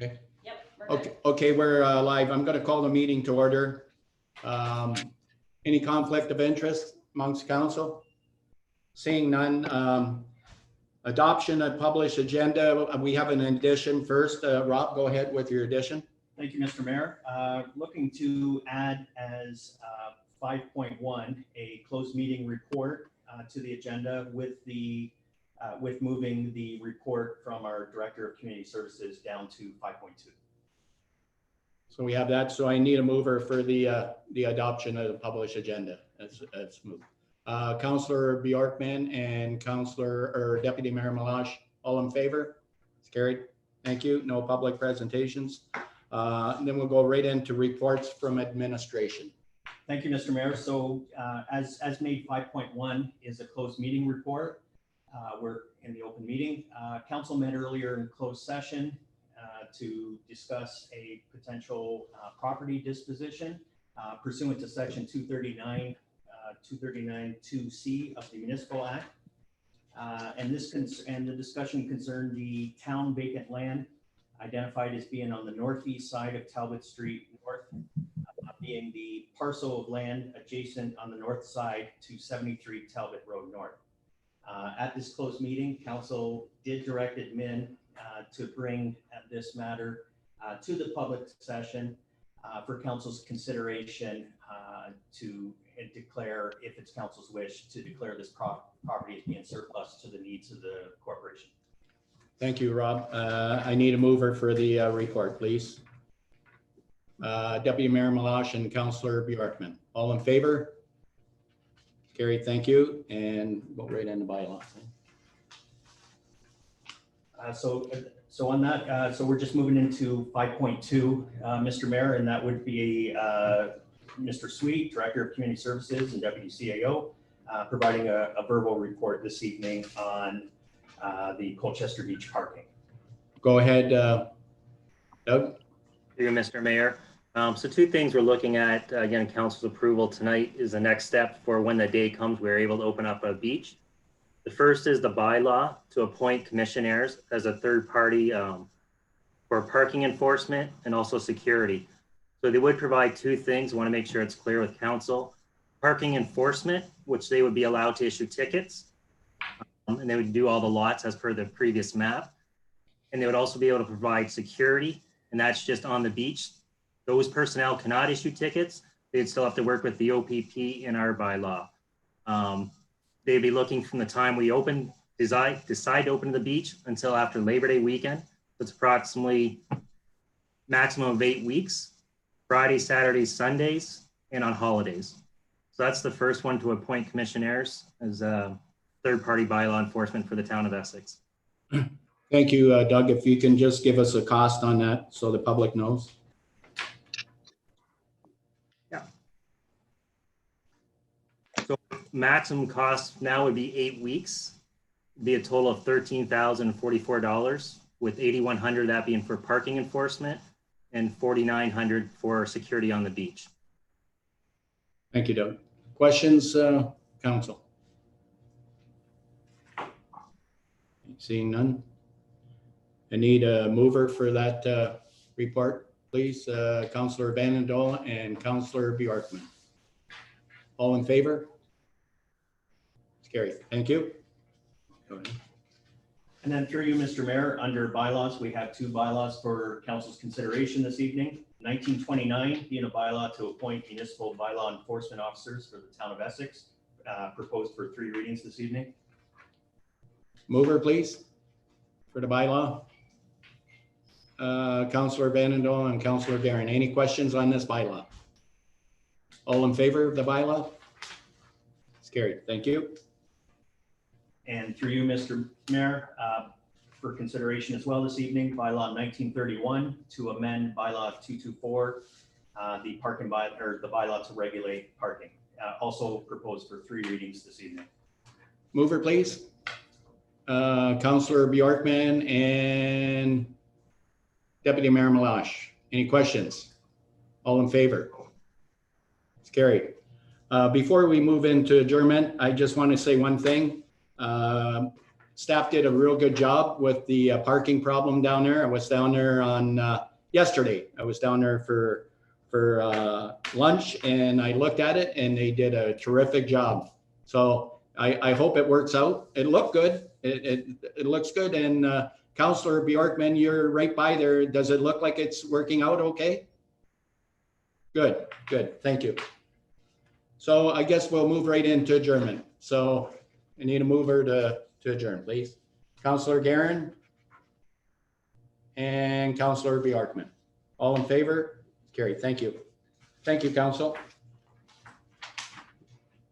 Okay. Yep. Okay. Okay. We're live. I'm going to call the meeting to order. Any conflict of interest amongst council? Seeing none. Adoption of published agenda. We have an addition first. Rob, go ahead with your addition. Thank you, Mr. Mayor. Looking to add as 5.1 a closed meeting report to the agenda with moving the report from our Director of Community Services down to 5.2. So we have that. So I need a mover for the adoption of the published agenda as moved. Councillor Bjorkman and Deputy Mayor Malash, all in favor? It's carried. Thank you. No public presentations. Then we'll go right into reports from administration. Thank you, Mr. Mayor. So as made, 5.1 is a closed meeting report. We're in the open meeting. Council met earlier in closed session to discuss a potential property disposition pursuant to section 239(2) of the Municipal Act. And the discussion concerned the town vacant land identified as being on the northeast side of Talbot Street North, being the parcel of land adjacent on the north side to 73 Talbot Road North. At this closed meeting, council did direct admin to bring this matter to the public session for council's consideration to declare, if it's council's wish, to declare this property as being surplus to the needs of the corporation. Thank you, Rob. I need a mover for the report, please. Deputy Mayor Malash and Councillor Bjorkman, all in favor? Carried. Thank you. And go right into bylaw. So on that, so we're just moving into 5.2, Mr. Mayor, and that would be Mr. Sweet, Director of Community Services and Deputy CAO, providing a verbal report this evening on the Colchester Beach parking. Go ahead, Doug. Thank you, Mr. Mayor. So two things we're looking at, again, council's approval tonight is the next step for when the day comes, we're able to open up a beach. The first is the bylaw to appoint commissionaires as a third party for parking enforcement and also security. So they would provide two things. I want to make sure it's clear with council. Parking enforcement, which they would be allowed to issue tickets, and they would do all the lots as per the previous map. And they would also be able to provide security, and that's just on the beach. Those personnel cannot issue tickets. They'd still have to work with the OPP in our bylaw. They'd be looking from the time we decide to open the beach until after Labor Day weekend. It's approximately maximum of 8 weeks, Fridays, Saturdays, Sundays, and on holidays. So that's the first one, to appoint commissionaires as a third-party bylaw enforcement for the town of Essex. Thank you, Doug. If you can just give us a cost on that so the public knows. Yeah. So maximum cost now would be 8 weeks, be a total of $13,044, with $8,100 that being for parking enforcement and $4,900 for security on the beach. Thank you, Doug. Questions, council? Seeing none. I need a mover for that report, please. Councillor Vandendola and Councillor Bjorkman. All in favor? It's carried. Thank you. Go ahead. And then through you, Mr. Mayor, under bylaws, we have two bylaws for council's consideration this evening. 1929 being a bylaw to appoint municipal bylaw enforcement officers for the town of Essex, proposed for 3 readings this evening. Mover, please, for the bylaw. Councillor Vandendola and Councillor Guerin. Any questions on this bylaw? All in favor of the bylaw? It's carried. Thank you. And through you, Mr. Mayor, for consideration as well this evening, bylaw 1931 to amend bylaw 224, the parking or the bylaw to regulate parking, also proposed for 3 readings this evening. Mover, please. Councillor Bjorkman and Deputy Mayor Malash. Any questions? All in favor? It's carried. Before we move into adjournment, I just want to say one thing. staff did a real good job with the parking problem down there. I was down there on yesterday. I was down there for lunch, and I looked at it, and they did a terrific job. So I hope it works out. It looked good. It looks good. And Councillor Bjorkman, you're right by there. Does it look like it's working out okay? Good, good. Thank you. So I guess we'll move right into adjournment. So I need a mover to adjourn, please. Councillor Guerin and Councillor Bjorkman. All in favor? Carried. Thank you. Thank you, Council.